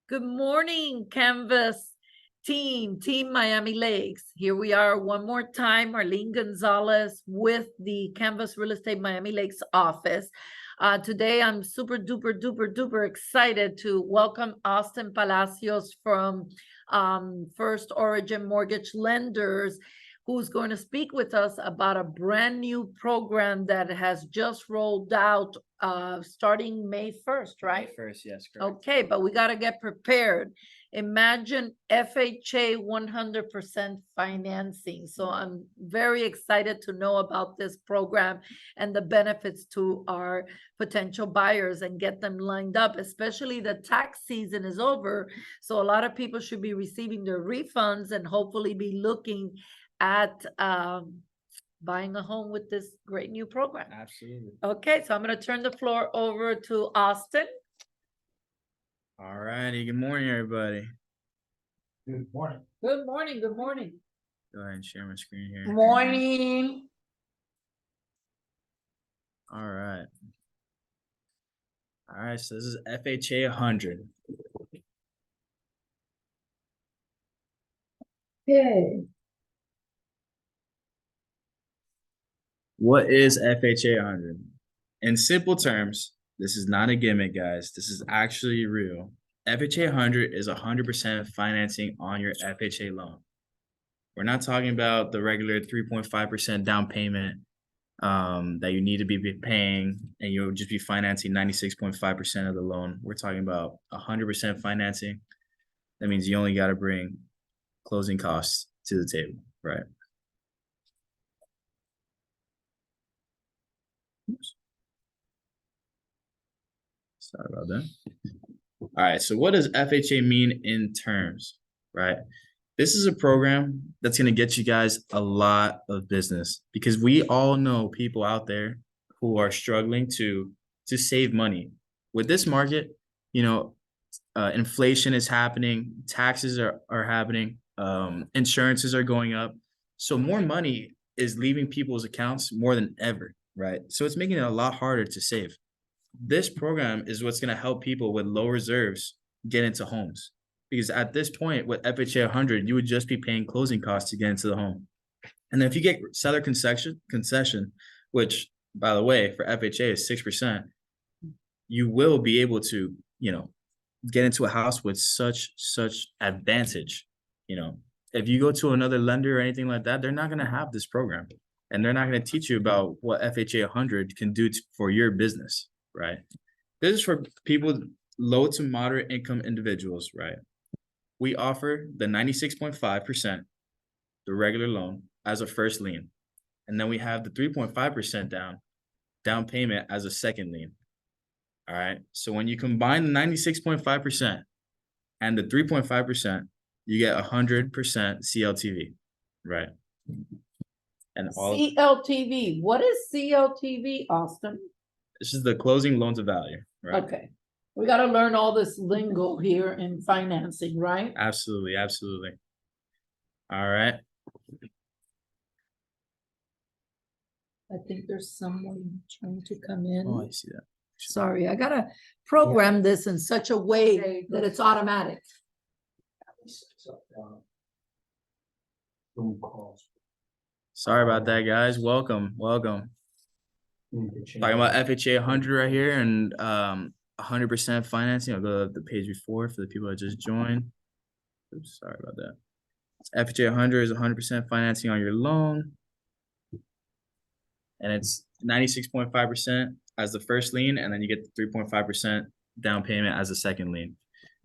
Good morning, Canvas Team Miami Lakes. Here we are one more time, Arlene Gonzalez with the Canvas Real Estate Miami Lakes office. Today, I'm super duper excited to welcome Austin Palacios from First Origin Mortgage Lenders, who's going to speak with us about a brand new program that has just rolled out starting May 1st, right? May 1st, yes, correct. Okay, but we got to get prepared. Imagine FHA 100% financing. So I'm very excited to know about this program and the benefits to our potential buyers and get them lined up, especially the tax season is over. So a lot of people should be receiving their refunds and hopefully be looking at buying a home with this great new program. Absolutely. Okay, so I'm going to turn the floor over to Austin. All righty. Good morning, everybody. Good morning. Good morning. Good morning. Go ahead and share my screen here. Morning. All right. All right. So this is FHA 100. Okay. What is FHA 100? In simple terms, this is not a gimmick, guys. This is actually real. FHA 100 is 100% financing on your FHA loan. We're not talking about the regular 3.5% down payment that you need to be paying, and you'll just be financing 96.5% of the loan. We're talking about 100% financing. That means you only got to bring closing costs to the table, right? Oops. Sorry about that. All right, so what does FHA mean in terms, right? This is a program that's going to get you guys a lot of business, because we all know people out there who are struggling to save money. With this market, inflation is happening, taxes are happening, insurances are going up. So more money is leaving people's accounts more than ever, right? So it's making it a lot harder to save. This program is what's going to help people with low reserves get into homes. Because at this point, with FHA 100, you would just be paying closing costs to get into the home. And then if you get seller concession, which, by the way, for FHA is 6%, you will be able to, get into a house with such advantage. If you go to another lender or anything like that, they're not going to have this program. And they're not going to teach you about what FHA 100 can do for your business, right? This is for people, low to moderate income individuals, right? We offer the 96.5%, the regular loan, as a first lien. And then we have the 3.5% down payment as a second lien. All right. So when you combine the 96.5% and the 3.5%, you get 100% CLTV, right? And all CLTV. What is CLTV, Austin? This is the closing loan to value, right? Okay. We got to learn all this lingo here in financing, right? Absolutely. All right. I think there's someone trying to come in. Oh, I see that. Sorry, I got to program this in such a way that it's automatic. Sorry about that, guys. Welcome. Talking about FHA 100 right here, and 100% financing. I'll go to the page before for the people that just joined. Oops, sorry about that. FHA 100 is 100% financing on your loan, and it's 96.5% as the first lien, and then you get the 3.5% down payment as the second lien.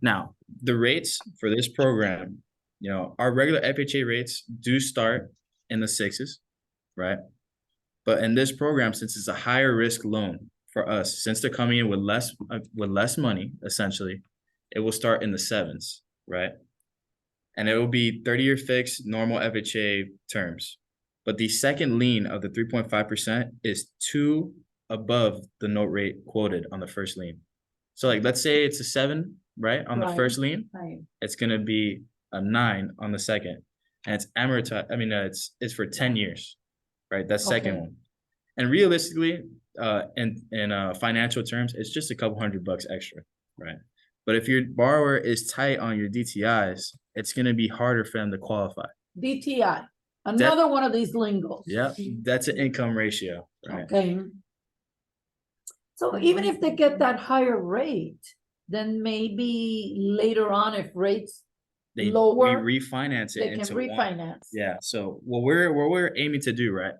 Now, the rates for this program, our regular FHA rates do start in the 6s, right? But in this program, since it's a higher risk loan for us, since they're coming in with less money, essentially, it will start in the 7s, right? And it will be 30-year fixed, normal FHA terms. But the second lien of the 3.5% is 2 above the note rate quoted on the first lien. So let's say it's a 7, right? On the first lien, it's going to be a 9 on the second. And it's amortized. I mean, it's for 10 years, right? That second one. And realistically, in financial terms, it's just a couple $100 extra, right? But if your borrower is tight on your DTIs, it's going to be harder for them to qualify. DTI, another one of these lingos. Yeah, that's an income ratio, right? Okay. So even if they get that higher rate, then maybe later on, if rates We lower, refinance it they can into one. refinance. Yeah. So what we're aiming to do, right?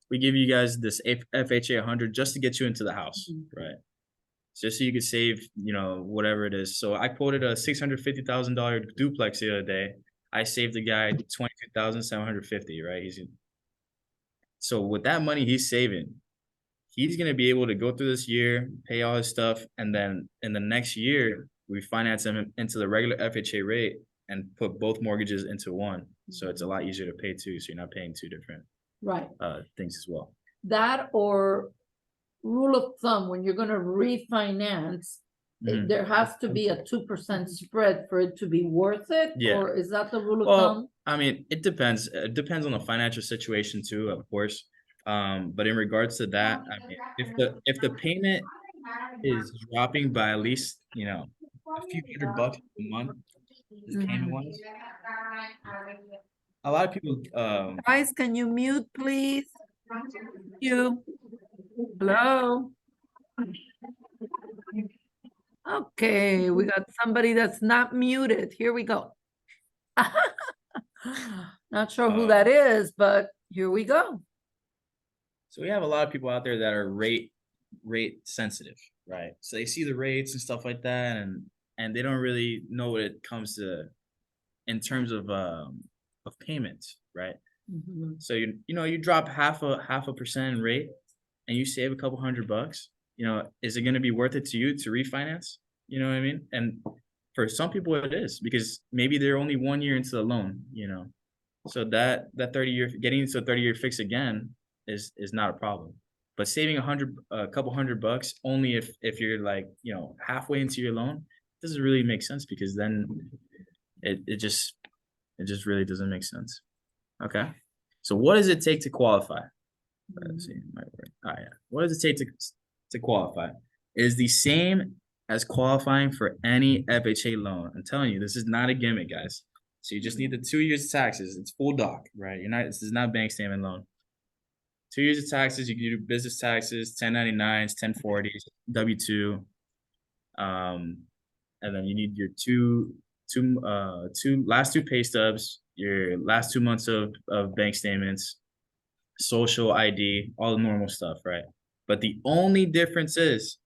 We give you guys this FHA 100 just to get you into the house, right? Just so you could save, whatever it is. So I quoted a $650,000 duplex the other day. I saved the guy 22,750, right? So with that money he's saving, he's gonna be able to go through this year, pay all his stuff, and then in the next year we finance him into the regular FHA rate and put both mortgages into one. So it's a lot easier to pay too. So you're not paying two different Right. things as well. That, or rule of thumb, when you're gonna refinance, Mhm. there has to be a 2% spread for it to be worth it? Yeah. Or is that the rule of Well, thumb? I mean, it depends. It depends on the financial situation too, of course. But in regards to that, I mean, if the payment is dropping by at least, a few $100 a month, this payment wise, a lot of people Guys, can you mute, please? You. Hello? Okay, we got somebody that's not muted. Here we go. Not sure who that is, but here we go. so we have a lot of people out there that are rate sensitive, right? So they see the rates and stuff like that, and they don't really know what it comes to in terms of payments, right? Mhm. So you drop half a percent in rate and you save a couple $100, is it going to be worth it to you to refinance? You know what I mean? And for some people it is, because maybe they're only 1 year into the loan, so that 30-year, getting into a 30-year fix again is not a problem. But saving a couple $100 only if you're like, halfway into your loan, doesn't really make sense, because then it just really doesn't make sense. Okay. So what does it take to qualify? Let's see, might work. Oh yeah. What does it take to qualify? It is the same as qualifying for any FHA loan. I'm telling you, this is not a gimmick, guys. So you just need the 2 years of taxes. It's full doc, right? This is not bank statement loan. 2 years of taxes. You can do business taxes, 1099s, 1040s, W-2. And then you need your last two pay stubs, your last 2 months of bank statements, social ID, all the normal stuff, right? But the only difference is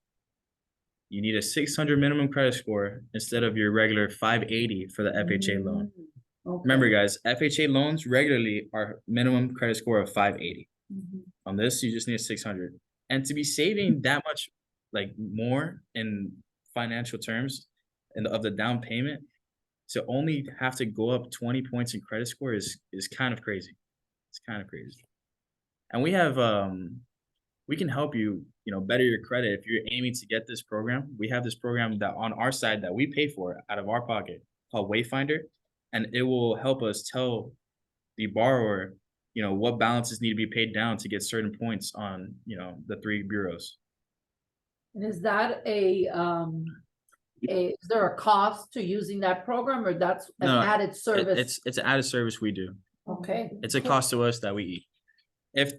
you need a 600 minimum credit score instead of your regular 580 for the FHA loan. Okay. Remember, guys, FHA loans regularly are minimum credit score of 580. On this, you just need a 600. And to be saving that much, like, more in financial terms and of the down payment, to only have to go up 20 points in credit score is kind of crazy. It's kind of crazy. And we have we can help you, better your credit if you're aiming to get this program. We have this program that on our side that we pay for out of our pocket, called Wayfinder, and it will help us tell the borrower, what balances need to be paid down to get certain points on, the 3 bureaus. And is that is there a cost to using that program, or that's an No, added service? It's an added service we do. Okay. It's a cost to us that we eat. If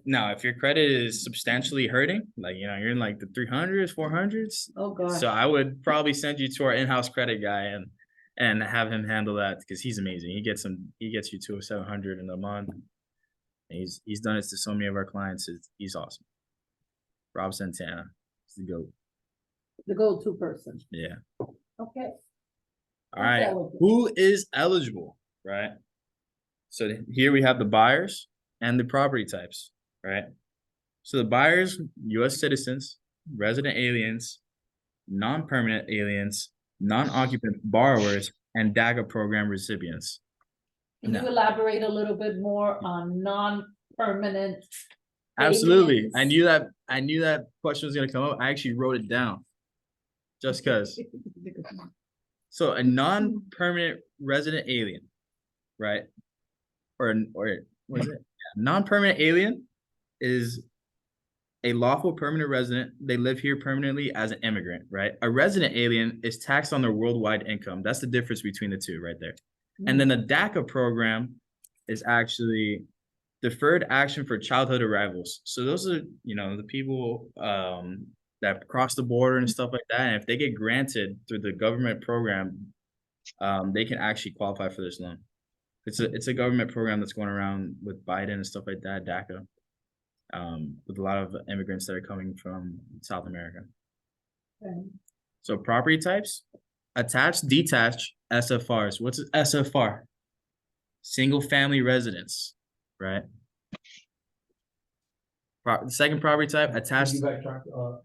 your credit is substantially hurting, like, you're in like the 300s, 400s. Oh gosh. So I would probably send you to our in-house credit guy and have him handle that, because he's amazing. He gets you to a 700 in a month. And he's done it to so many of our clients. He's awesome. Rob Santana, he's the GOAT. The go-to person. Yeah. Okay. All right. Who is eligible, right? So here we have the buyers and the property types, right? So the buyers, U.S. citizens, resident aliens, non-permanent aliens, non-occupant borrowers, and DACA program recipients. Can you elaborate a little bit more on non-permanent? Absolutely. aliens? I knew that question was going to come up. I actually wrote it down just because. So a non-permanent resident alien, right? Or what is it? Yeah. Non-permanent alien is A lawful permanent resident, they live here permanently as an immigrant, right? A resident alien is taxed on their worldwide income. That's the difference between the two right there. And then the DACA program is actually deferred action for childhood arrivals. So those are, the people that cross the border and stuff like that. And if they get granted through the government program, they can actually qualify for this loan. It's a government program that's going around with Biden and stuff like that, DACA. With a lot of immigrants that are coming from South America. Okay. So property types, attached, detached, SFRs. What's SFR? Single family residence, right? The second property type, attached.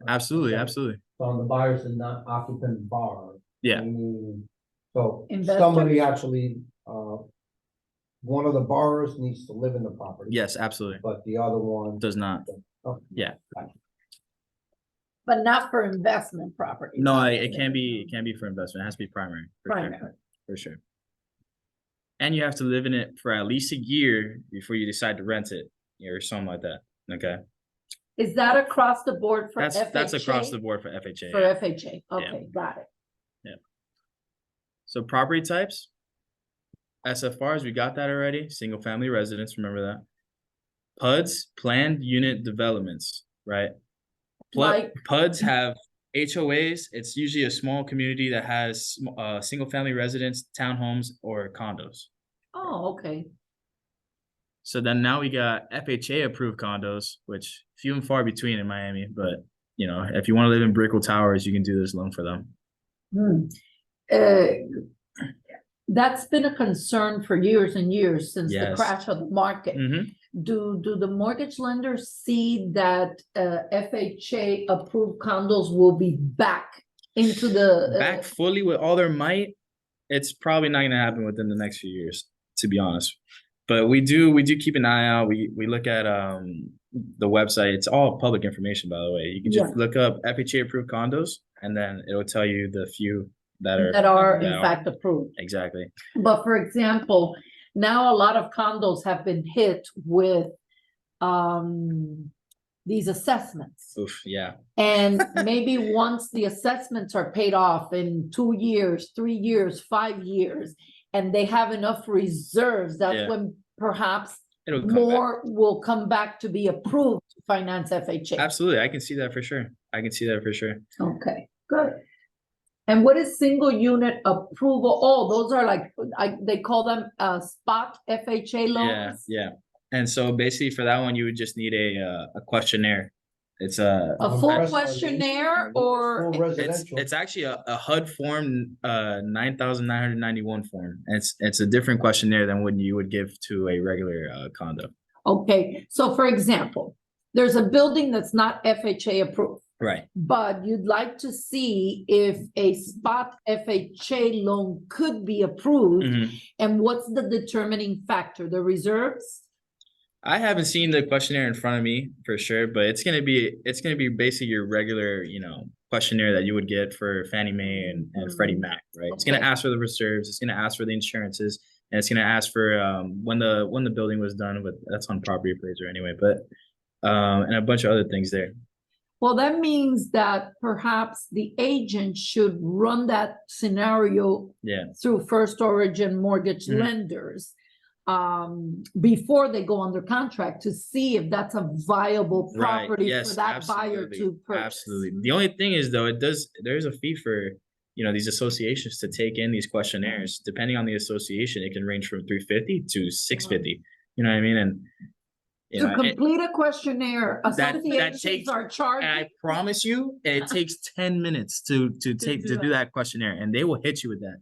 Absolutely, absolutely. So on the buyers and not occupant bar. Yeah. So Investors. somebody actually, one of the borrowers needs to live in the property. Yes, absolutely. But the other one. Does not. Oh, Yeah. But not for investment property. No, it can be for investment. It has to be primary. Primary. For sure. And you have to live in it for at least a year before you decide to rent it or something like that. Okay. Is that across the board for FHA? That's across the board for FHA. For FHA. Okay, got it. Yeah. So property types, SFRs, we got that already. Single family residence, remember that. PUDs, planned unit developments, right? PUDs have HOAs. It's usually a small community that has single family residence, townhomes, or condos. Oh, okay. So then now we got FHA approved condos, which few and far between in Miami. But if you want to live in Brickell Towers, you can do this loan for them. That's been a concern for years and years since the Yes. crash of the market. Do the mortgage lenders see that FHA approved condos will be back into the Back fully with all their might? It's probably not going to happen within the next few years, to be honest. But we do keep an eye out. We look at the website. It's all public information, by the way. You can just look up FHA approved condos, and then it'll tell you the few that are in fact approved. Exactly. But for example, now a lot of condos have been hit with these assessments. Oof, yeah. And maybe once the assessments are paid off in 2 years, 3 years, 5 years, and they have enough reserves, that's when perhaps more will come back to be approved to finance FHA. Absolutely. I can see that for sure. Okay, good. And what is single unit approval? Oh, those are like, they call them spot FHA loans? Yeah. And so basically for that one, you would just need a questionnaire. It's A full questionnaire or? It's actually a HUD form 9,991 form. And it's a different questionnaire than what you would give to a regular condo. Okay, so for example, there's a building that's not FHA approved. Right. But you'd like to see if a spot FHA loan could be approved, and what's the determining factor? The reserves? I haven't seen the questionnaire in front of me for sure, but it's gonna be basically your regular, questionnaire that you would get for Fannie Mae and Freddie Mac, right? It's gonna ask for the reserves, it's gonna ask for the insurances, and it's gonna ask for when the building was done, but that's on property appraiser anyway, but and a bunch of other things there. Well, that means that perhaps the agent should run that scenario through First Origin mortgage lenders before they go under contract to see if that's a viable property for that buyer to purchase. Absolutely. The only thing is though, there's a fee for these associations to take in these questionnaires. Depending on the association, it can range from $350 to $650. You know what I mean? And to complete a questionnaire, associations takes, are charged. And I promise you, it takes 10 minutes to do that questionnaire, and they will hit you with that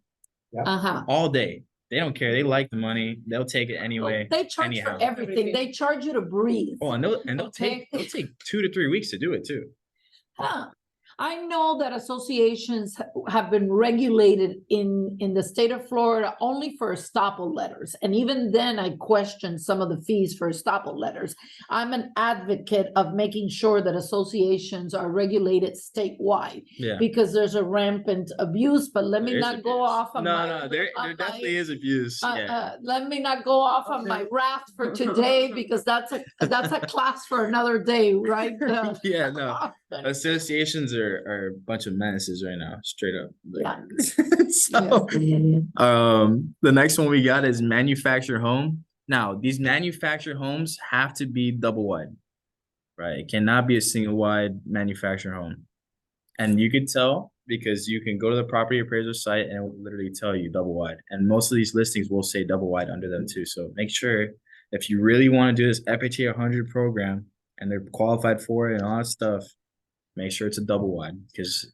all day. They don't care. They like the money. They'll take it anyway. They charge for everything. They charge you to breathe. Oh, and they'll take 2 to 3 weeks to do it too. Huh. I know that associations have been regulated in the state of Florida only for estoppel letters. And even then I question some of the fees for estoppel letters. I'm an advocate of making sure that associations are regulated statewide Yeah. because there's a rampant abuse, but let me There is not go abuse. off on No, there definitely is abuse. Yeah. let me not go off on my raft for today because that's a class for another day, right? Yeah, no. Associations are a bunch of menaces right now, straight up. Yeah. So, the next one we got is manufactured home. Now, these manufactured homes have to be double wide, right? It cannot be a single wide manufactured home. And you could tell because you can go to the property appraiser site and it will literally tell you double wide. And most of these listings will say double wide under them too. So make sure if you really want to do this FHA 100 program and they're qualified for it and all that stuff, make sure it's a double wide because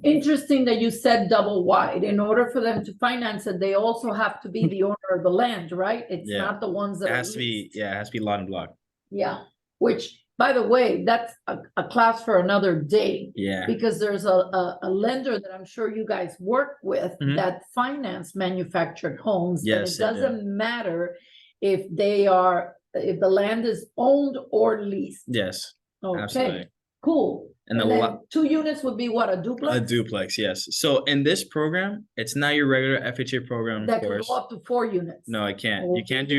Interesting that you said double wide. In order for them to finance it, they also have to be the owner of the land, right? It's Yeah. not the ones that it are has to be, leased. yeah, it has to be lot and block. Yeah, which, by the way, that's a class for another day. Yeah. Because there's a lender that I'm sure you guys work with Mhm. that finance manufactured homes. And Yes, it they do. doesn't matter if if the land is owned or leased. Yes. Okay, absolutely. cool. And And the then 2 units would be what, a duplex? A duplex, yes. So in this program, it's not your regular FHA program, of That could course. go up to 4 units. No, it can't. You can't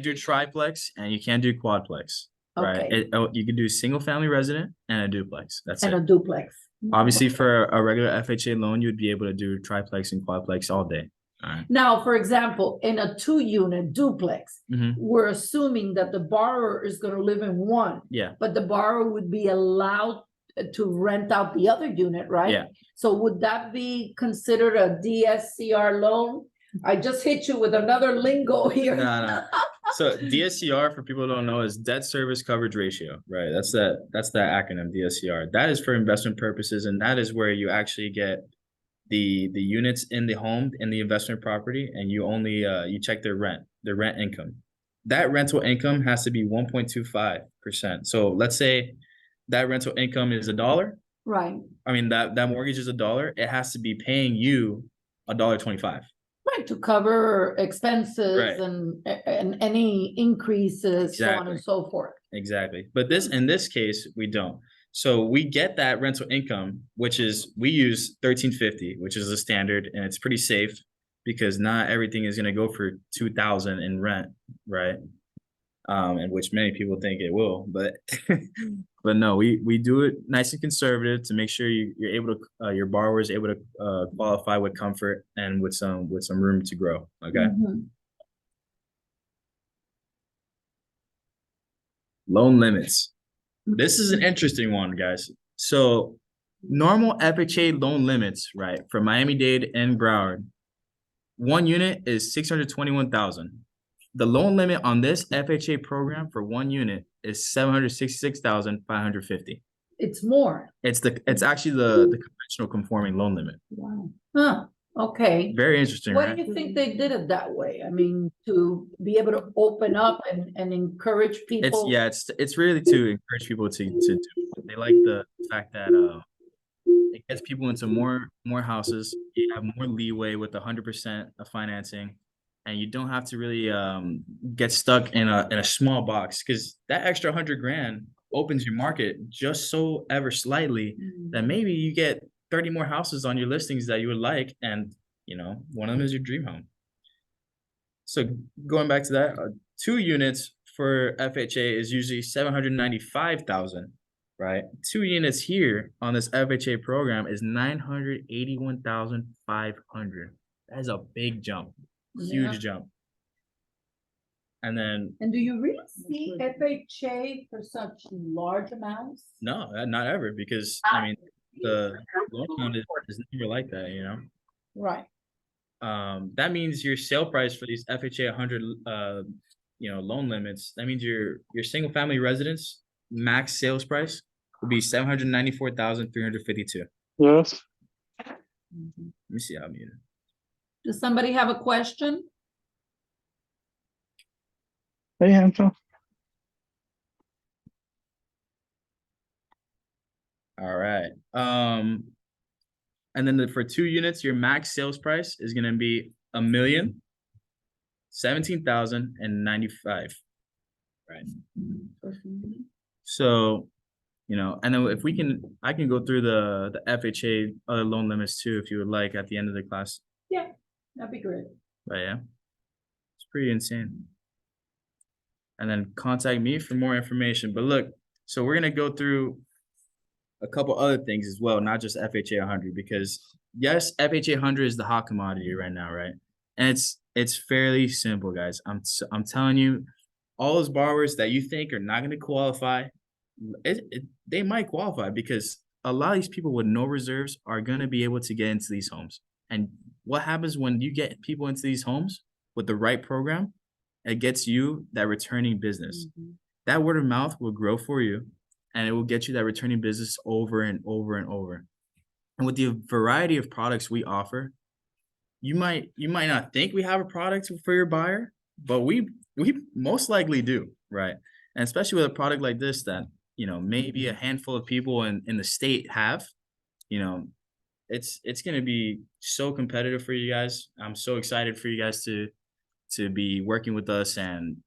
do triplex and you can't do quadplex, right? Okay. You can do single family resident and a duplex. That's And it. a duplex. Obviously, for a regular FHA loan, you'd be able to do triplex and quadplex all day. All right. Now, for example, in a 2-unit duplex, Mhm. we're assuming that the borrower is gonna live in one, Yeah. but the borrower would be allowed to rent out the other unit, right? Yeah. So would that be considered a DSCR loan? I just hit you with another lingo here. No. So DSCR, for people who don't know, is debt service coverage ratio, right? That's the acronym DSCR. That is for investment purposes, and that is where you actually get the units in the home in the investment property, and you only you check their rent income. That rental income has to be 1.25%. So let's say that rental income is $1. Right, I mean that mortgage is $1. It has to be paying you $1.25. right, to cover expenses Right. and any increases, so on Exactly. and so forth. Exactly. But in this case, we don't. So we get that rental income, which is we use 1350, which is the standard, and it's pretty safe because not everything is going to go for 2,000 in rent, right? And which many people think it will, but but no, we do it nice and conservative to make sure you're able to your borrower is able to qualify with comfort and with some room to grow. Okay. Mhm. Loan limits. This is an interesting one, guys. So normal FHA loan limits, right, for Miami-Dade and Broward, 1 unit is 621,000. The loan limit on this FHA program for 1 unit is 766,550. It's more. It's actually the conventional conforming loan limit. Wow. Huh, okay. Very interesting, Why right? do you think they did it that way? I mean, to be able to open up and encourage people? It's really to encourage people to do. They like the fact that it gets people into more houses. You have more leeway with 100% of financing, and you don't have to really get stuck in a small box because that extra $100,000 opens your market just so ever slightly that maybe you get 30 more houses on your listings that you would like, and one of them is your dream home. So going back to that, 2 units for FHA is usually 795,000, right? 2 units here on this FHA program is 981,500. That is a big jump, huge jump. And then, And do you really see FHA for such large amounts? no, not ever, because I mean, the loan amount is never like that, Right. That means your sale price for these FHA 100 loan limits, that means your single family residence max sales price will be 794,352. Yes. Let me see how I'm muted. Does somebody have a question? Hey, Hansel. All right. And then for 2 units, your max sales price is gonna be 1,017,095. Right. So, and then if I can go through the FHA other loan limits too, if you would like, at the end of the class. Yeah, that'd be great. But yeah, it's pretty insane. And then contact me for more information. But look, so we're gonna go through a couple other things as well, not just FHA 100, because yes, FHA 100 is the hot commodity right now, right? And it's fairly simple, guys. I'm telling you, all those borrowers that you think are not going to qualify, they might qualify, because a lot of these people with no reserves are going to be able to get into these homes. And what happens when you get people into these homes with the right program? It gets you that returning business. That word of mouth will grow for you, and it will get you that returning business over and over and over. And with the variety of products we offer, you might not think we have a product for your buyer, but we most likely do, right? And especially with a product like this that, maybe a handful of people in the state have, it's going to be so competitive for you guys. I'm so excited for you guys to be working with us and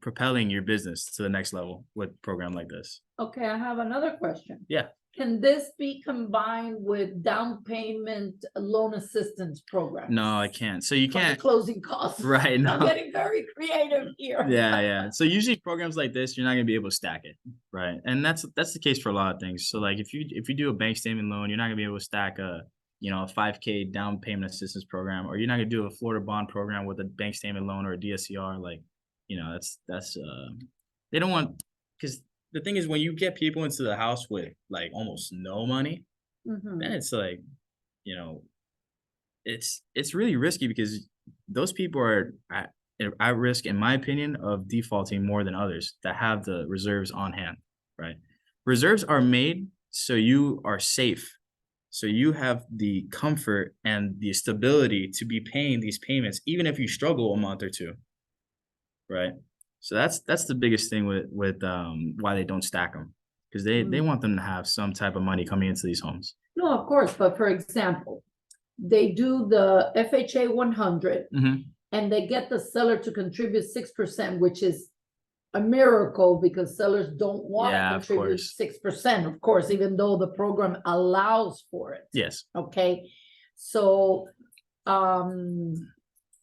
propelling your business to the next level with a program like this. Okay, I have another question. Yeah. Can this be combined with down payment loan assistance program? No, I can't. So you can't. Closing costs. Right. No. I'm getting very creative here. Yeah. So usually programs like this, you're not gonna be able to stack it, right? And that's the case for a lot of things. So like if you do a bank statement loan, you're not gonna be able to stack a $5K down payment assistance program, or you're not gonna do a Florida bond program with a bank statement loan or a DSCR. Like, that's they don't want, because the thing is, when you get people into the house with like almost no money, then it's like, it's really risky, because those people are at risk, in my opinion, of defaulting more than others that have the reserves on hand, right? Reserves are made so you are safe. So you have the comfort and the stability to be paying these payments, even if you struggle a month or two, right? So that's the biggest thing with why they don't stack them, because they want them to have some type of money coming into these homes. No, of course, but for example, they do the FHA 100 and they get the seller to contribute 6%, which is a miracle, because sellers don't want to contribute 6%, of course, even though the program allows for it. Yes. Okay. So,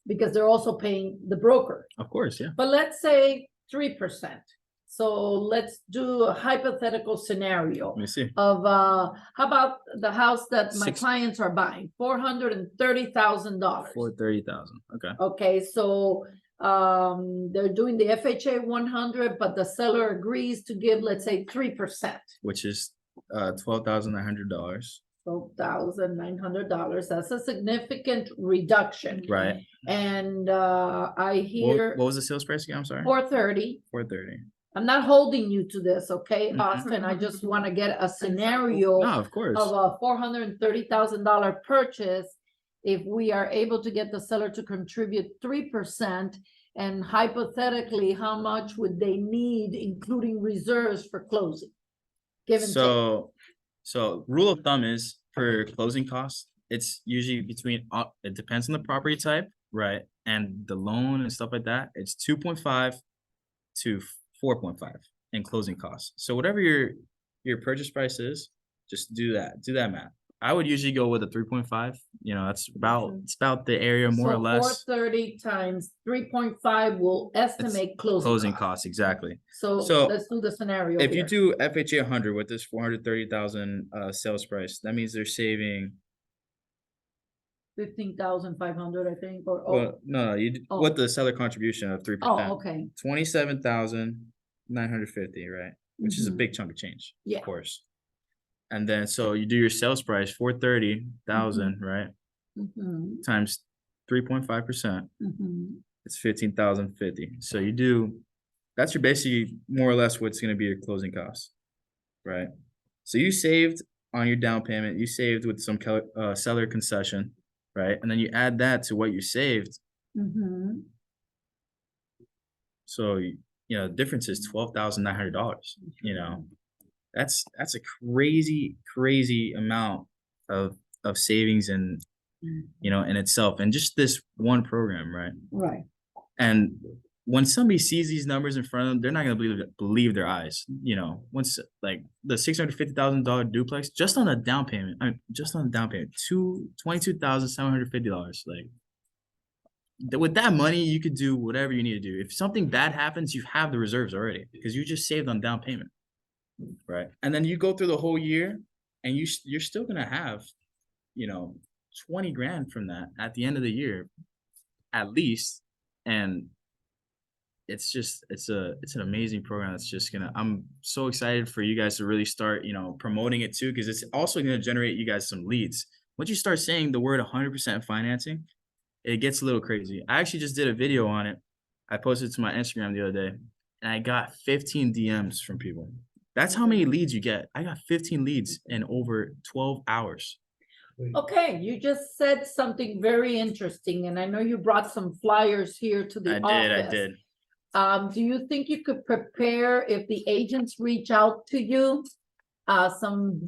because they're also paying the broker. Of course, yeah. But let's say 3%. So let's do a hypothetical scenario. Let me see. Of how about the house that my clients are buying? $430,000. $430,000. Okay. Okay, so they're doing the FHA 100, but the seller agrees to give, let's say, 3%. Which is $12,900. $12,900. That's a significant reduction. Right. And I hear what was the sales price again? I'm sorry. 430. 430. I'm not holding you to this, okay, Austin? I just want to get a scenario of course, of a $430,000 purchase. If we are able to get the seller to contribute 3%, and hypothetically, how much would they need, including reserves, for closing? Give and take. So rule of thumb is, for closing costs, it's usually between, it depends on the property type, right? And the loan and stuff like that. It's 2.5 to 4.5 in closing costs. So whatever your purchase price is, just do that math. I would usually go with a 3.5. That's about the area, more or less. 430 times 3.5 will estimate closing costs. Exactly. So let's do the scenario. If you do FHA 100 with this 430,000 sales price, that means they're saving 15,500, I think. Or with the seller contribution of 3%. Oh, okay. 27,950, right? Which is a big chunk of change, of course. And then so you do your sales price 430,000, right? Times 3.5%. It's 15,050. So that's your basically more or less what's going to be your closing costs, right? So you saved on your down payment, you saved with some seller concession, right? And then you add that to what you saved. So the difference is $12,900. That's a crazy amount of savings and, you know, in itself, and just this one program, right? Right. And when somebody sees these numbers in front of them, they're not gonna believe their eyes. You know, once like the $650,000 duplex, just on a down payment, just on the down payment, $22,750. Like with that money, you could do whatever you need to do. If something bad happens, you have the reserves already because you just saved on down payment, right? And then you go through the whole year, and you're still gonna have, you know, 20 grand from that at the end of the year, at least. And it's an amazing program that's just gonna, I'm so excited for you guys to really start, you know, promoting it too, because it's also gonna generate you guys some leads. Once you start saying the word 100% financing, it gets a little crazy. I actually just did a video on it. I posted it to my Instagram the other day, and I got 15 DMs from people. That's how many leads you get. I got 15 leads in over 12 hours. Okay, you just said something very interesting, and I know you brought some flyers here to the office. I did. Do you think you could prepare, if the agents reach out to you, some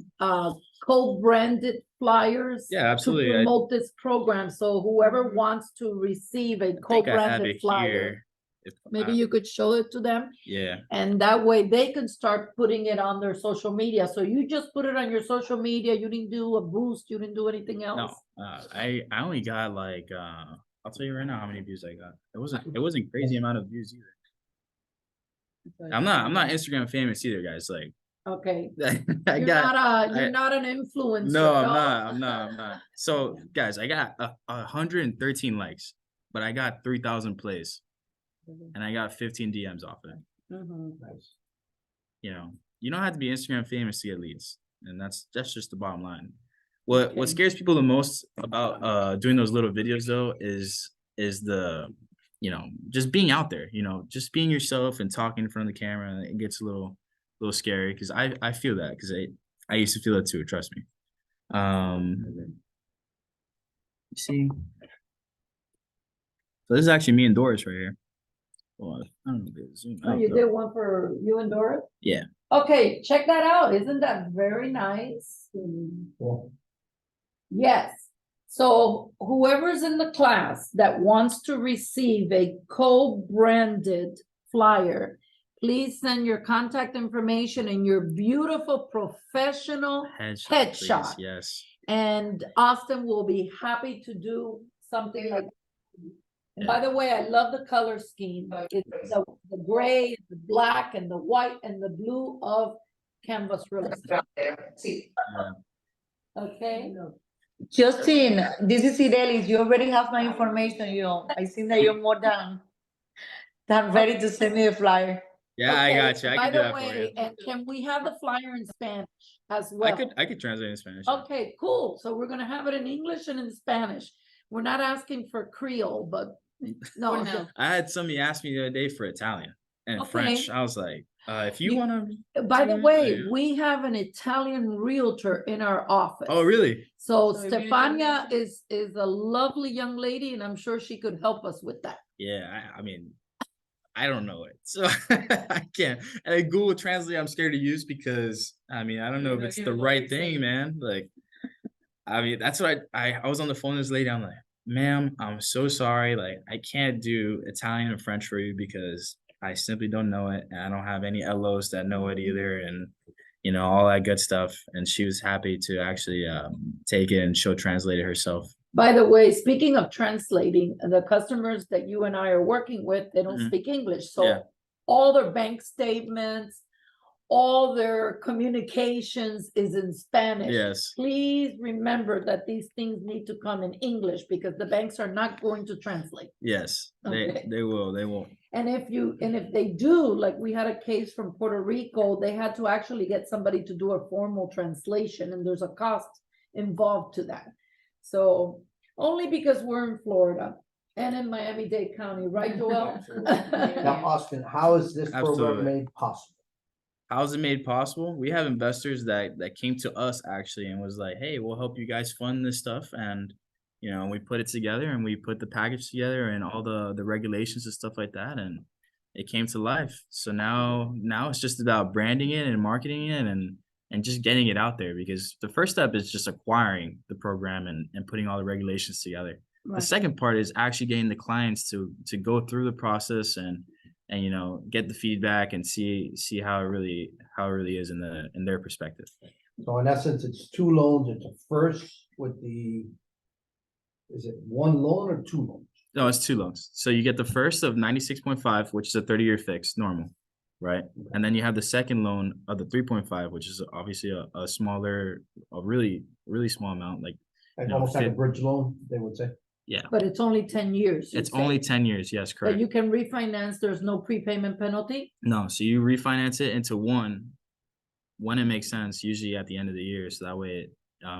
co-branded flyers? Yeah, absolutely. To promote this program, so whoever wants to receive a I think I have co-branded it flyer, here. maybe you could show it to them, Yeah. and that way they can start putting it on their social media. So you just put it on your social media, you didn't do a boost, you didn't do anything No, else? I only got like I'll tell you right now how many views I got. It wasn't crazy amount of views either. I'm not Instagram famous either, guys. Like Okay, I you're got you're not an influencer. no, I'm not. So guys, I got 113 likes, but I got 3,000 plays, and I got 15 DMs off it. Mhm. You know, you don't have to be Instagram famous to get leads, and that's just the bottom line. What Okay. scares people the most about doing those little videos though is the, you know, just being out there, you know, just being yourself and talking in front of the camera. It gets a little scary because I feel that, because I used to feel it too, trust me. You see, so this is actually me and Doris right here. Well, I don't know if they zoom Oh, out, you though. did one for you and Doris? Yeah. Okay, check that out. Isn't that very nice? Well, Yes. So whoever's in the class that wants to receive a co-branded flyer, please send your contact information and your beautiful professional headshot. Please, yes. And Austin will be happy to do something like. And Yeah. by the way, I love the color scheme. It's the gray, the black, and the white, and the blue of Canvas Real Estate. Yeah. Okay? Justin, this is Irelis. You already have my information, you know. I think that you're more than ready to send me a flyer. Yeah, I Okay, got you. I by can do the that for you. way, and can we have the flyer in Spanish as well? I could translate in Spanish. Yeah. Okay, cool. So we're gonna have it in English and in Spanish. We're not asking for Creole, but no. I had somebody ask me the other day for Italian and Okay. French. I was like, if you want to. By the way, we have an Italian realtor in our office. Oh, really? So So if you Stefania is a lovely young lady, and I'm sure she could help us with that. Yeah, I mean, I don't know it, so I can't. And Google Translate, I'm scared to use because I mean, I don't know if it's the right thing, man. Like, I mean, that's what I was on the phone with this lady. I'm like, ma'am, I'm so sorry. Like, I can't do Italian and French for you because I simply don't know it, and I don't have any LOs that know it either, and you know, all that good stuff. And she was happy to actually take it, and she'll translate it herself. By the way, speaking of translating, the customers that you and I are working with, they don't Mhm. speak English. Yeah. So all their bank statements, all their communications is in Spanish. Yes. Please remember that these things need to come in English because the banks are not going to translate. Yes. Okay. They will. And if they do, like we had a case from Puerto Rico, they had to actually get somebody to do a formal translation, and there's a cost involved to that. So only because we're in Florida and in Miami-Dade County, right, Joel? now, Austin, how is this program Absolutely. made possible? How's it made possible? We have investors that came to us actually and was like, hey, we'll help you guys fund this stuff. And, you know, we put it together and we put the package together and all the regulations and stuff like that. And it came to life. So now it's just about branding it and marketing it and just getting it out there, because the first step is just acquiring the program and putting all the regulations together. The Right. second part is actually getting the clients to go through the process and get the feedback and see how it really is in their perspective. So in essence, it's two loans. It's a first with is it one loan or two loans? No, it's 2 loans. So you get the first of 96.5, which is a 30-year fix, normal, right? And then you have the second loan of the 3.5, which is obviously a smaller, a really, really small amount. Like, Like No, almost like a fit- bridge loan, they would say. yeah, But it's only 10 years. you it's say. only 10 years. Yes, But correct. you can refinance, there's no prepayment penalty? No, so you refinance it into one when it makes sense, usually at the end of the year. So that way,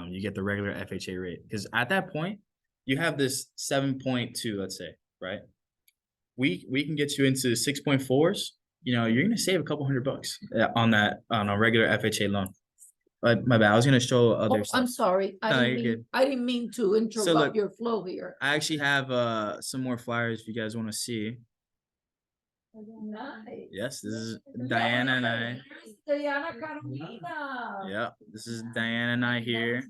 you get the regular FHA rate. Because at that point, you have this 7.2, let's say, right? We can get you into 6.4s. You're gonna save a couple $100 on a regular FHA loan. But my bad, I was gonna show Oh, other I'm stuff. sorry. No, you're good. I didn't mean to interrupt look- your flow here. I actually have some more flyers if you guys want to see. Nice. Yes, this is Diana and I. Diana Carolina. Yeah, this is Diana and I here.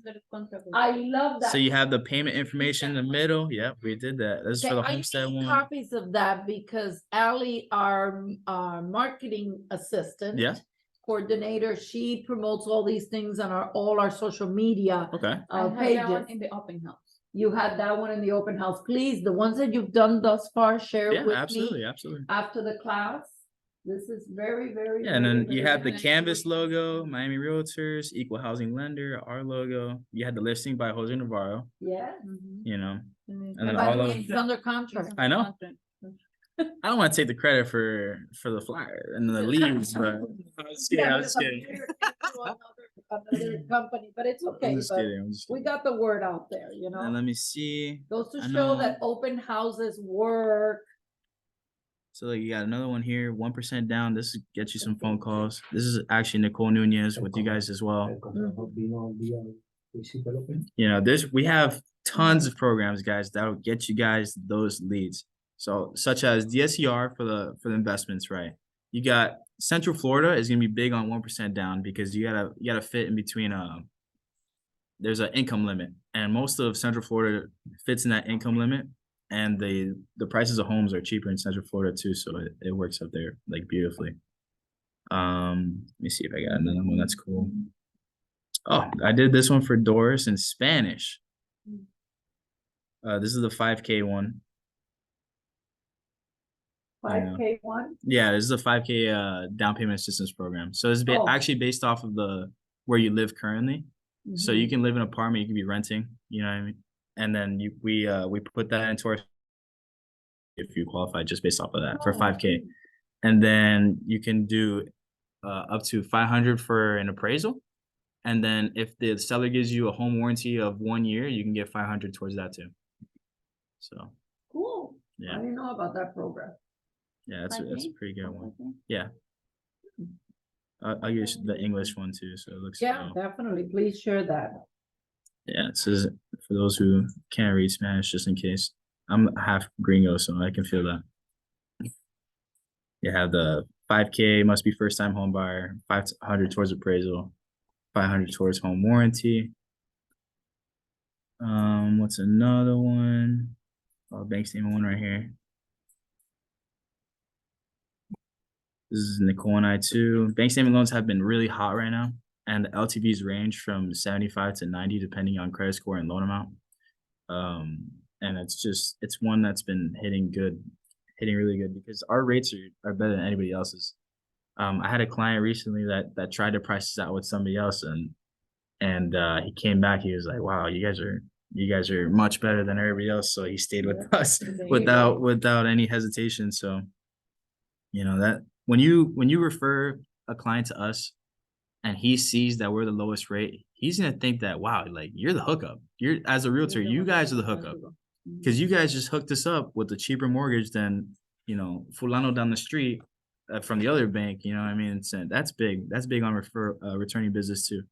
I love that. So you have the payment information in the middle. Yep, we did that. This is for the Okay, I homestead need one. copies of that because Ally, our marketing assistant. Yeah. Coordinator, she promotes all these things on all our social media Okay. pages. In the open house. You had that one in the open house. Please, the ones that you've done thus far, share Yeah, with absolutely, me absolutely. after the class. This is very, very. Yeah, and then very, you very have the nice. Canvas logo, Miami Realtors, Equal Housing Lender, our logo. You had the listing by Jose Navarro, Yeah. and then And by all the way, of, it's under contract. I know. I don't want to take the credit for the flyer and the leads, but I was kidding. I was kidding. Another company, but it's okay, I'm just but kidding. I'm just we kidding. got the word out there, And let me see. Goes to I show that know. open houses work. So like, you got another one here, 1% down. This gets you some phone calls. This is actually Nicole Nunez with you guys as well. We have tons of programs, guys, that'll get you guys those leads. So such as DSCR for the investments, right? You got Central Florida is gonna be big on 1% down because you gotta fit in between there's an income limit, and most of Central Florida fits in that income limit, and the prices of homes are cheaper in Central Florida too, so it works up there like beautifully. Let me see if I got another one that's cool. Oh, I did this one for Doris in Spanish. This is the 5K one. 5K one. Yeah, this is a 5K down payment assistance program. So it's Oh. actually based off of where you live currently. So you can live in an apartment, you can be renting, you know what I mean? And then we put that into our, if you qualify just based off of that for 5K. And then you can do up to 500 for an appraisal. And then if the seller gives you a home warranty of 1 year, you can get 500 towards that too. So Cool. I yeah, didn't know about that program. yeah, that's a 5K? pretty good one. Yeah. I'll use the English one too, so it looks. Yeah, definitely. Please share that. Yeah, it says for those who can't read Spanish, just in case. I'm half gringo, so I can feel that. You have the 5K must be first time home buyer, 500 towards appraisal, 500 towards home warranty. What's another one? Oh, bank statement one right here. This is Nicole and I too. Bank statement loans have been really hot right now, and the LTVs range from 75 to 90 depending on credit score and loan amount. And it's one that's been hitting really good because our rates are better than anybody else's. I had a client recently that tried to price this out with somebody else, and he came back. He was like, "Wow, you guys are much better than everybody else." So he stayed with us without any hesitation. So, that when you refer a client to us, and he sees that we're the lowest rate, he's gonna think that, wow, like you're the hookup. You're as a realtor, you guys are the hookup because you guys just hooked us up with a cheaper mortgage than Fulano down the street from the other bank. You know what I mean? That's big. That's big on returning business too,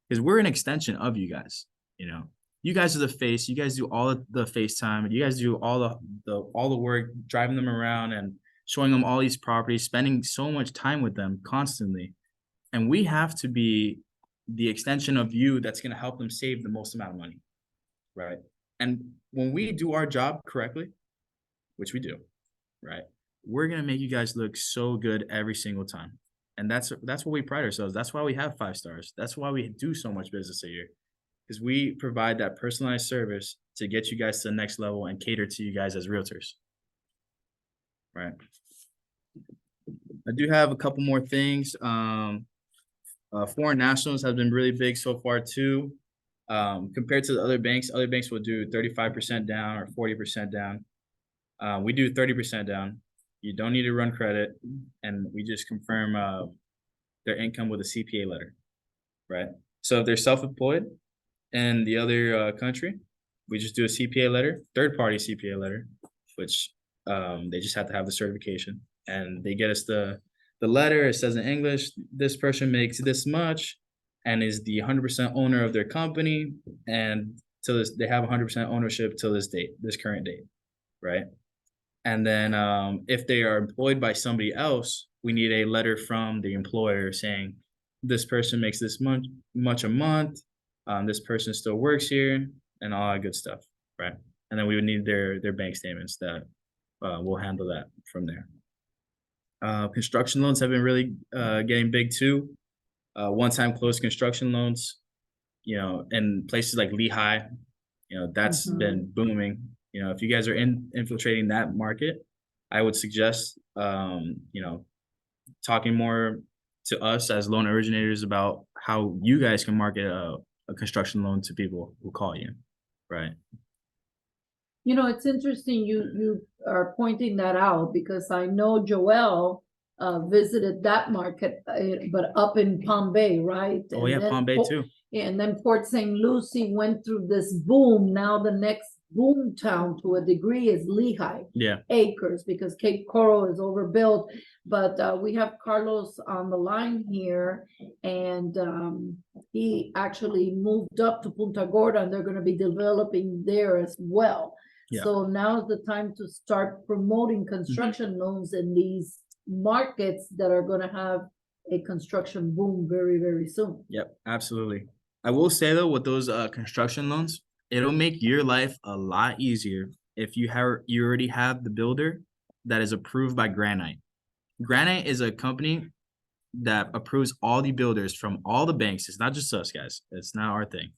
because we're an extension of you guys. You guys are the face. You guys do all of the FaceTime. You guys do all the work, driving them around showing them all these properties, spending so much time with them constantly. And we have to be the extension of you that's going to help them save the most amount of money, right? And when we do our job correctly, which we do, right, we're going to make you guys look so good every single time. And that's what we pride ourselves. That's why we have 5 stars. That's why we do so much business a year, because we provide that personalized service to get you guys to the next level and cater to you guys as realtors, right? I do have a couple more things. Foreign nationals have been really big so far too. Compared to the other banks will do 35% down or 40% down. We do 30% down. You don't need to run credit, and we just confirm their income with a CPA letter, right? So if they're self-employed in the other country, we just do a CPA letter, third-party CPA letter, which they just have to have the certification, and they get us the letter. It says in English, this person makes this much and is the 100% owner of their company, and till this, they have 100% ownership till this date, this current date, right? And then if they are employed by somebody else, we need a letter from the employer saying this person makes this much a month, this person still works here, and all that good stuff, right? And then we would need their bank statements that we'll handle that from there. Construction loans have been really getting big too. One-time closed construction loans, you know, in places like Lehigh, you know, that's been booming. You know, if you guys are infiltrating that market, I would suggest, you know, talking more to us as loan originators about how you guys can market a construction loan to people who call you, right? You know, it's interesting you are pointing that out, because I know Joel visited that market, but up in Palm Bay, right? Oh yeah, then Palm Bay too. And then Port St. Lucie went through this boom. Now the next boom town to a degree is Lehigh. Yeah. Acres, because Cape Coral is overbuilt. But we have Carlos on the line here, and he actually moved up to Punta Gorda, and they're going to be developing there as well. Yeah. So now's the time to start promoting construction loans in these markets that are going to have a construction boom very, very soon. Yep, absolutely. I will say though, with those construction loans, it'll make your life a lot easier if you already have the builder that is approved by Granite. Granite is a company that approves all the builders from all the banks. It's not just us, guys. It's not our thing.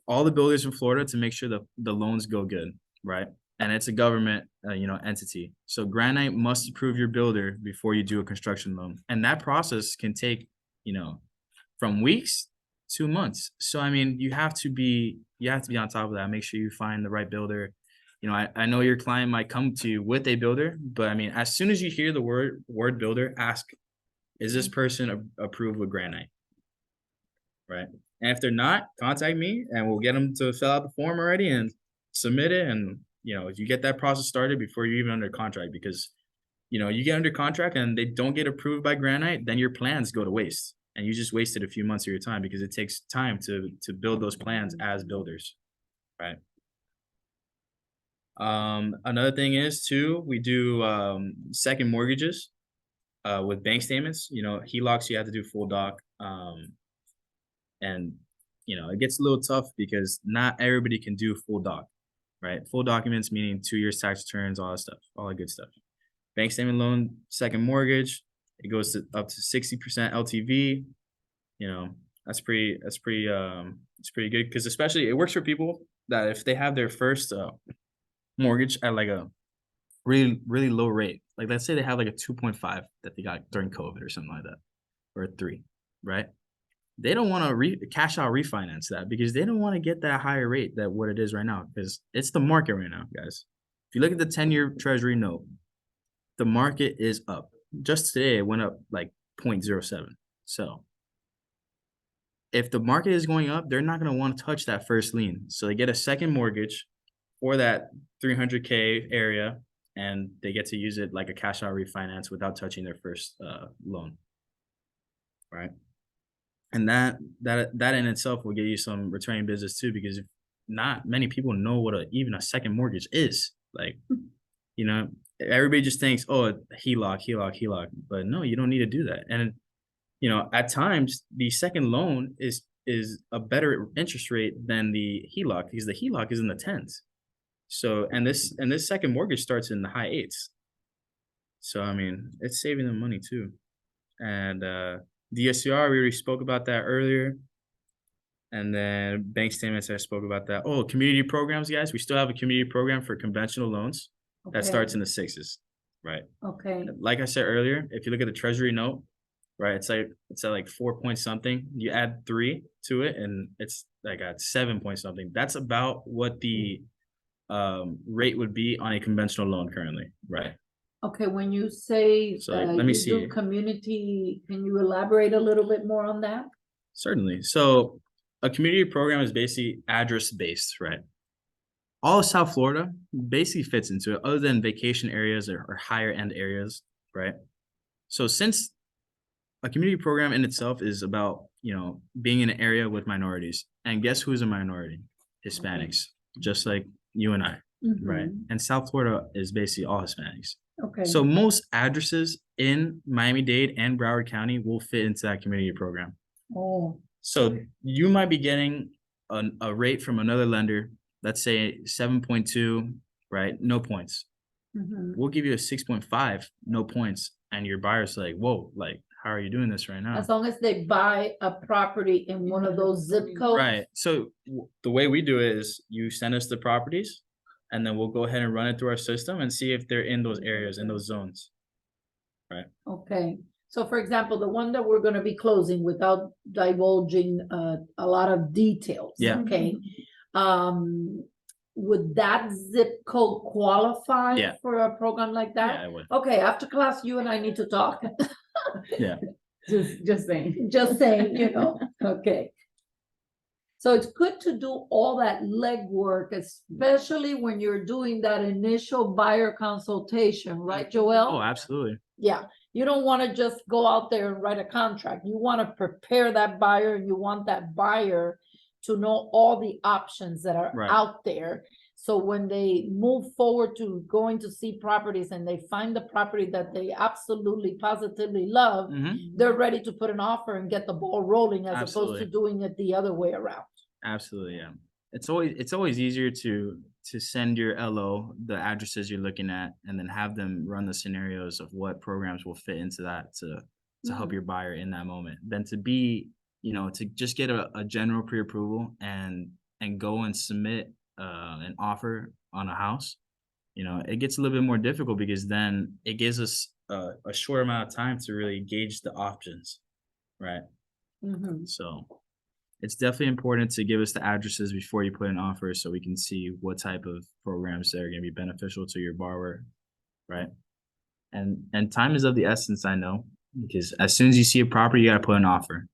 All the builders in Florida to make sure that the loans go good, right? And it's a government, you know, entity. So Granite must approve your builder before you do a construction loan, and that process can take, you know, from weeks to months. So I mean, you have to be on top of that. Make sure you find the right builder. You know, I know your client might come to you with a builder, but I mean, as soon as you hear the word builder, ask, is this person approved with Granite? Right? And if they're not, contact me and we'll get them to fill out the form already and submit it. And, you know, you get that process started before you're even under contract, because, you know, you get under contract and they don't get approved by Granite, then your plans go to waste. And you just wasted a few months of your time, because it takes time to build those plans as builders, right? Another thing is too, we do second mortgages with bank statements. You know, HELOCs, you have to do full doc. And, you know, it gets a little tough because not everybody can do full doc, right? Full documents, meaning 2 years tax returns, all that stuff, all that good stuff. Bank statement loan, second mortgage, it goes to up to 60% LTV. You know, it's pretty good, because especially it works for people that if they have their first mortgage at like a really, really low rate, like let's say they have like a 2.5 that they got during COVID or something like that, or a 3, right? They don't want to cash out refinance that, because they don't want to get that higher rate than what it is right now, because it's the market right now, guys. If you look at the 10-year treasury note, the market is up. Just today, it went up like 0.07. So if the market is going up, they're not going to want to touch that first lien. So they get a second mortgage for that 300K area, and they get to use it like a cash out refinance without touching their first loan, right? And that in itself will get you some returning business too, because if not many people know what even a second mortgage is. Like, you know, everybody just thinks, oh, HELOC, but no, you don't need to do that. And at times the second loan is a better interest rate than the HELOC because the HELOC is in the tens. So and this second mortgage starts in the high eights. So I mean, it's saving them money too. And DSCR, we already spoke about that earlier. And then bank statements, I spoke about that. Oh, community programs, guys. We still have a community program for conventional loans that starts in the sixes, right? Okay, Like I said earlier, if you look at the treasury note, right, it's at like 4 point something. You add 3 to it, and it's like at 7 point something. That's about what the rate would be on a conventional loan currently, right? okay, when you say So, let me you see. do community, can you elaborate a little bit more on that? Certainly. So a community program is basically address based, right? All of South Florida basically fits into it, other than vacation areas or higher end areas, right? So since a community program in itself is about, being in an area with minorities, and guess who's a minority? Hispanics, just like you and I, right? Mhm. And South Florida is basically all Hispanics. Okay. So most addresses in Miami-Dade and Broward County will fit into that community program. Oh, So you might be getting a rate from another lender, let's say 7.2, right? No points. mhm. We'll give you a 6.5, no points. And your buyer's like, whoa, like, how are you doing this right now? As long as they buy a property in one of those zip codes. Right. So the way we do it is you send us the properties, and then we'll go ahead and run it through our system and see if they're in those areas, in those zones. Okay, so for example, the one that we're gonna be closing without divulging a lot of details. Yeah. Okay. Would that zip code qualify Yeah. for a program like Yeah, that? I would. Okay, after class, you and I need to talk. Yeah. Just saying. Just saying, okay. So it's good to do all that legwork, especially when you're doing that initial buyer consultation, right, Joel? Oh, absolutely. Yeah, you don't want to just go out there and write a contract. You want to prepare that buyer, and you want that buyer to know all the options that are Right. out there. So when they move forward to going to see properties and they find the property that they absolutely positively love, Mhm. they're ready to put an offer and get the ball rolling as opposed Absolutely. to doing it the other way around. Absolutely, yeah. It's always easier to send your LO the addresses you're looking at, and then have them run the scenarios of what programs will fit into that to help Mhm. your buyer in that moment, than to be, to just get a general pre-approval and go and submit an offer on a house. It gets a little bit more difficult because then it gives us a short amount of time to really gauge the options, right? Mhm. So it's definitely important to give us the addresses before you put an offer so we can see what type of programs that are going to be beneficial to your borrower, right? And time is of the essence, I know, because as soon as you see a property, you got to put an offer,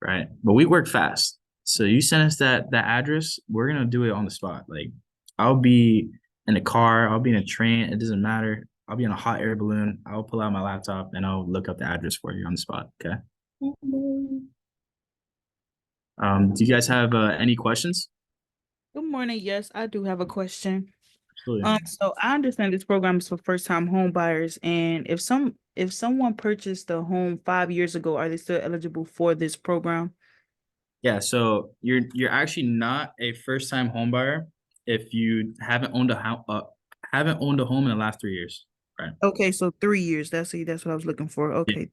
right? But we work fast. So you send us that address, we're going to do it on the spot. Like, I'll be in a car, I'll be in a train, it doesn't matter. I'll be on a hot air balloon. I'll pull out my laptop and I'll look up the address for you on the spot, okay? Do you guys have any questions? Good morning. Yes, I do have a question. Absolutely. So I understand this program is for first-time home buyers, and if someone purchased a home 5 years ago, are they still eligible for this program? Yeah, so you're actually not a first-time home buyer if you haven't owned a home in the last 3 years. Okay, so 3 years. That's what I was looking for. Okay.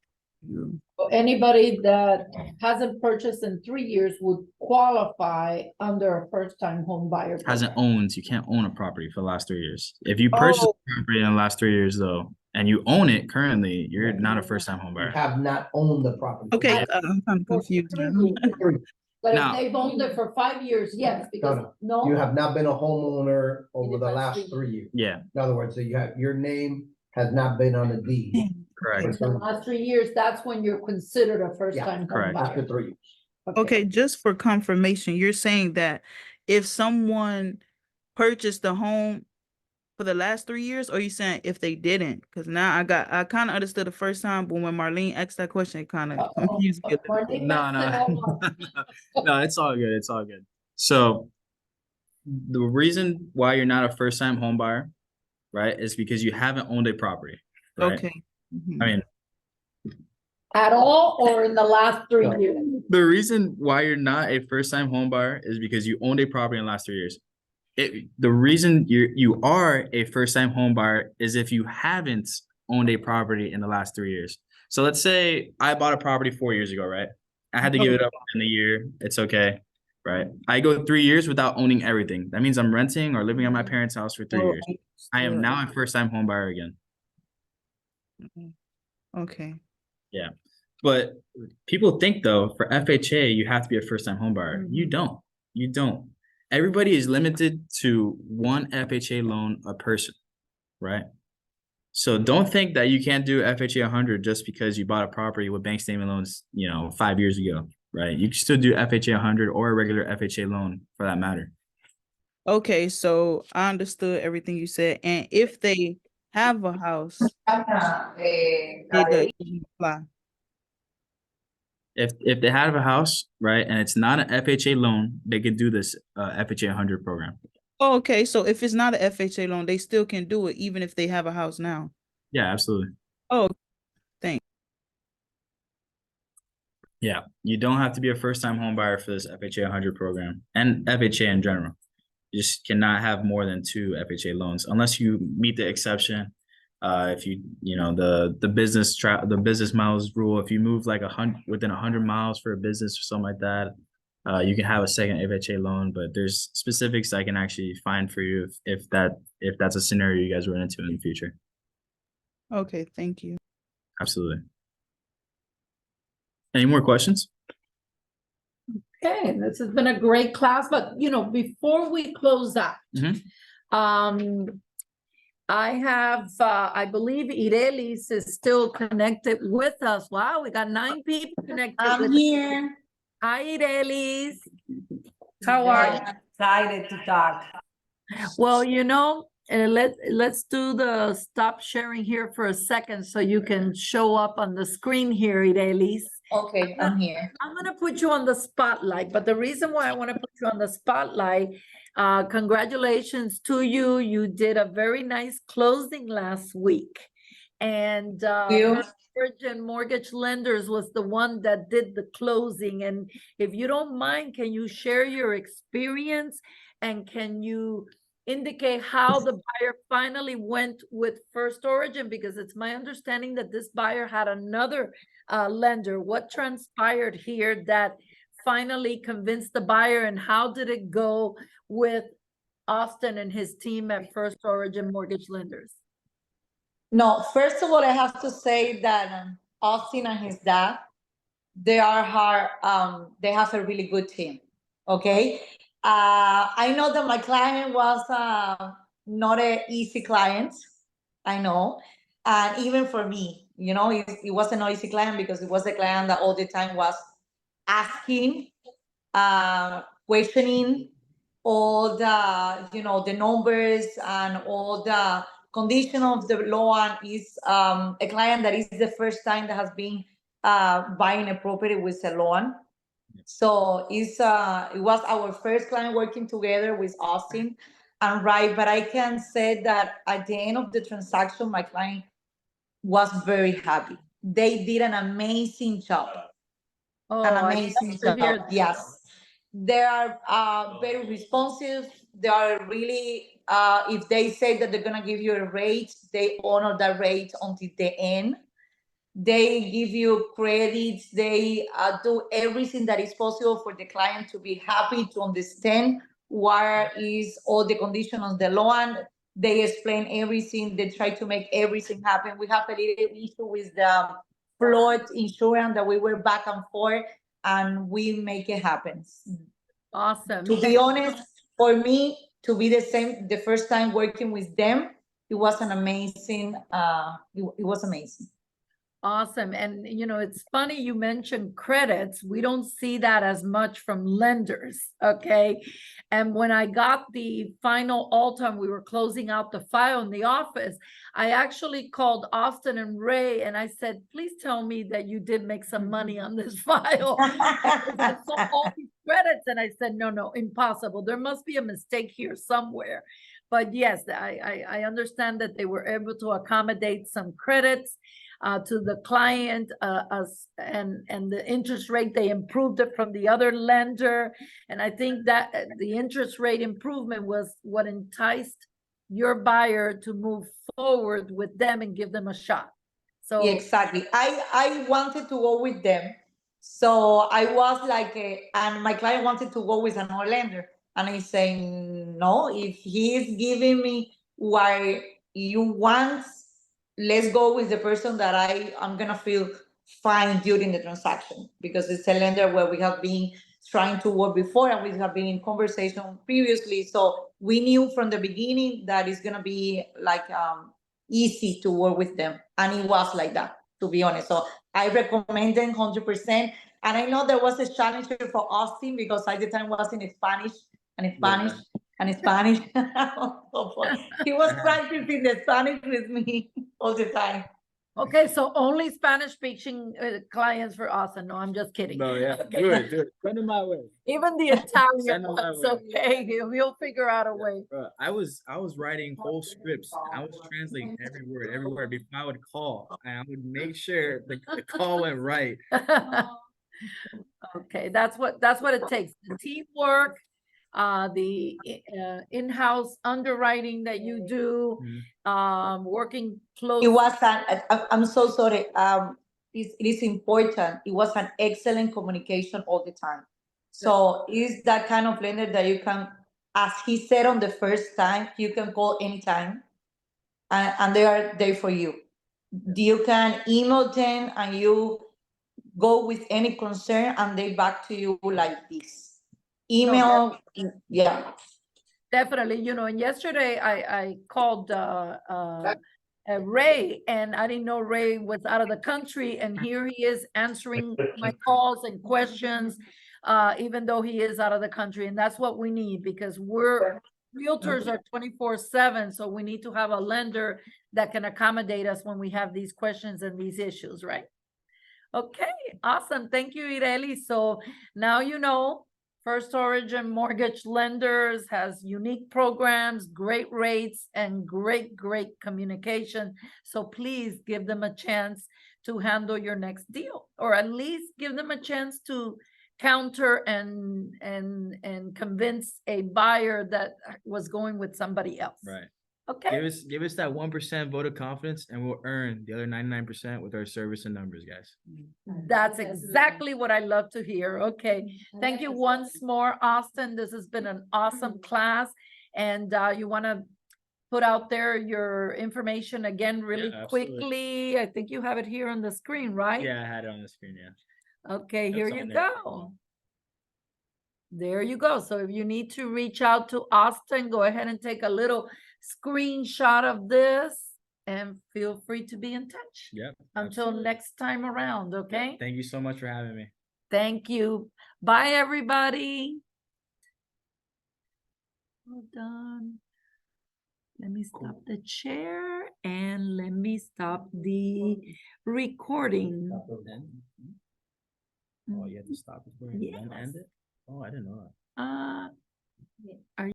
You- So anybody that hasn't purchased in 3 years would qualify under a first-time home buyer. Hasn't program. owned, you can't own a property for the last 3 years. If you purchased Oh. a property in the last 3 years though, and you own it currently, you're not a first-time home You buyer. have not owned the property. Okay, I'm kind of confused now. But if Now- they've owned it for 5 years, yes, because, You no, have not been a homeowner over In the the last last 3 3 years. Yeah, In other words, so your name has not been on the deed. correct. in the last 3 years, that's when you're considered a first-time home correct. After buyer. 3 years. Okay, just for confirmation, you're saying that if someone purchased the home for the last 3 years, or you saying if they didn't? Because now I kind of understood the first time, but when Marlene asked that question, it kind of confused me. Marlene No, messed it all up. no, it's all good. It's all good. So the reason why you're not a first-time home buyer right, is because you haven't owned a property, right? Okay. Mhm. I mean, At all or in the last 3 years? the reason why you're not a first-time home buyer is because you owned a property in the last 3 years. The reason you are a first-time home buyer is if you haven't owned a property in the last 3 years. So let's say I bought a property 4 years ago, right? I had to give it up in a year. It's okay, right? I go 3 years without owning everything. That means I'm renting or living at my parents' house for 3 years. I am now a first-time home buyer again. Okay. Yeah. But people think though, for FHA, you have to be a first-time home buyer. You don't. You don't. Everybody is limited to one FHA loan a person, right? So don't think that you can't do FHA 100 just because you bought a property with bank statement loans, 5 years ago, right? You can still do FHA 100 or a regular FHA loan for that matter. Okay, so I understood everything you said. And if they have a house, it doesn't apply. If they have a house, right, and it's not an FHA loan, they could do this FHA 100 program. Oh, okay, so if it's not a FHA loan, they still can do it even if they have a house now. Yeah, absolutely. Oh, thanks. Yeah, you don't have to be a first-time home buyer for this FHA 100 program and FHA in general. You just cannot have more than 2 FHA loans unless you meet the exception. If the business miles rule, if you move like within 100 miles for a business or something like that, you can have a second FHA loan. But there's specifics I can actually find for you if that's a scenario you guys run into in the future. Okay, thank you. Absolutely. Any more questions? Okay, this has been a great class, but before we close out, I have, I believe Irelis is still connected with us. Wow, we got 9 people connected. I'm here. Hi, Irelis. How are you? Excited to talk. Well, let's do the stop sharing here for a second so you can show up on the screen here, Irelis. Okay, I'm here. I'm gonna put you on the spotlight, but the reason why I want to put you on the spotlight, congratulations to you. You did a very nice closing last week. And First Origin Mortgage Lenders was the one that did the closing. And if you don't mind, can you share your experience and can you indicate how the buyer finally went with First Origin? Because it's my understanding that this buyer had another lender. What transpired here that finally convinced the buyer, and how did it go with Austin and his team at First Origin Mortgage Lenders? No, first of all, I have to say that Austin and his dad, they have a really good team. Okay. I know that my client was not an easy client. I know. And even for me, it wasn't an easy client because it was a client that all the time was asking, questioning all the numbers and all the condition of the loan. Is a client that is the first time that has been buying a property with a loan. So it was our first client working together with Austin. But I can say that at the end of the transaction, my client was very happy. They did an amazing job. An amazing job. Yes. They are very responsive. They are really, if they say that they're going to give you a rate, they honor that rate until the end. They give you credits. They do everything that is possible for the client to be happy, to understand what is all the conditions of the loan. They explain everything. They try to make everything happen. We have a little issue with the flood insurance that we were back and forth, and we make it happen. Awesome. To be honest, for me, to be the first time working with them, it was an amazing, it was amazing. Awesome. And it's funny you mentioned credits. We don't see that as much from lenders. Okay. And when I got the final alta and we were closing out the file in the office, I actually called Austin and Ray and I said, please tell me that you did make some money on this file. I saw all these credits and I said, no, impossible. There must be a mistake here somewhere. But yes, I understand that they were able to accommodate some credits to the client, and the interest rate, they improved it from the other lender. And I think that the interest rate improvement was what enticed your buyer to move forward with them and give them a shot. So Yeah, exactly. I wanted to go with them. So I was like, and my client wanted to go with another lender. And I say, no, if he is giving me what you want, let's go with the person that I'm going to feel fine during the transaction. Because it's a lender where we have been trying to work before and we have been in conversation previously. So we knew from the beginning that it's going to be like, easy to work with them, and it was like that, to be honest. So I recommend them 100%. And I know there was a challenge for Austin because at the time was in Spanish and Spanish and Spanish. He was practicing the Spanish with me all the time. okay, so only Spanish speaking clients for Austin. No, I'm just kidding. No, yeah, do it. Send them my way. Even the Italian Send them my ones, way. okay, he'll figure out a way. Bro, I was writing whole scripts. I was translating every word before I would call, and I would make sure the call went right. Okay, that's what it takes. The teamwork, the in-house underwriting that you do, working close. It was I'm so sorry. It is important. It was an excellent communication all the time. So it's that kind of lender that you can, as he said on the first time, you can call anytime, and they are there for you. You can email them and you go with any concern and they back to you like this. Email, yeah. Definitely, and yesterday I called Ray, and I didn't know Ray was out of the country, and here he is answering my calls and questions, even though he is out of the country. And that's what we need, because realtors are 24/7, so we need to have a lender that can accommodate us when we have these questions and these issues, right? Okay, awesome. Thank you, Ireli. So now First Origin Mortgage Lenders has unique programs, great rates, and great communication. So please give them a chance to handle your next deal, or at least give them a chance to counter and convince a buyer that was going with somebody else. Right. Okay. Give us that 1% vote of confidence, and we'll earn the other 99% with our service and numbers, guys. That's exactly what I love to hear. Okay. Thank you once more, Austin. This has been an awesome class. And you want to put out there your information again really quickly? I think you have it here on the screen, right? Yeah, I had it on the screen, yeah. Okay, here you go. There you go. So if you need to reach out to Austin, go ahead and take a little screenshot of this and feel free to be in touch. Yep. Until next time around, okay? Thank you so much for having me. Thank you. Bye, everybody. Hold on. Let me stop the share and let me stop the recording. Oh, you have to stop it. Yes. End it? Oh, I didn't know that. Are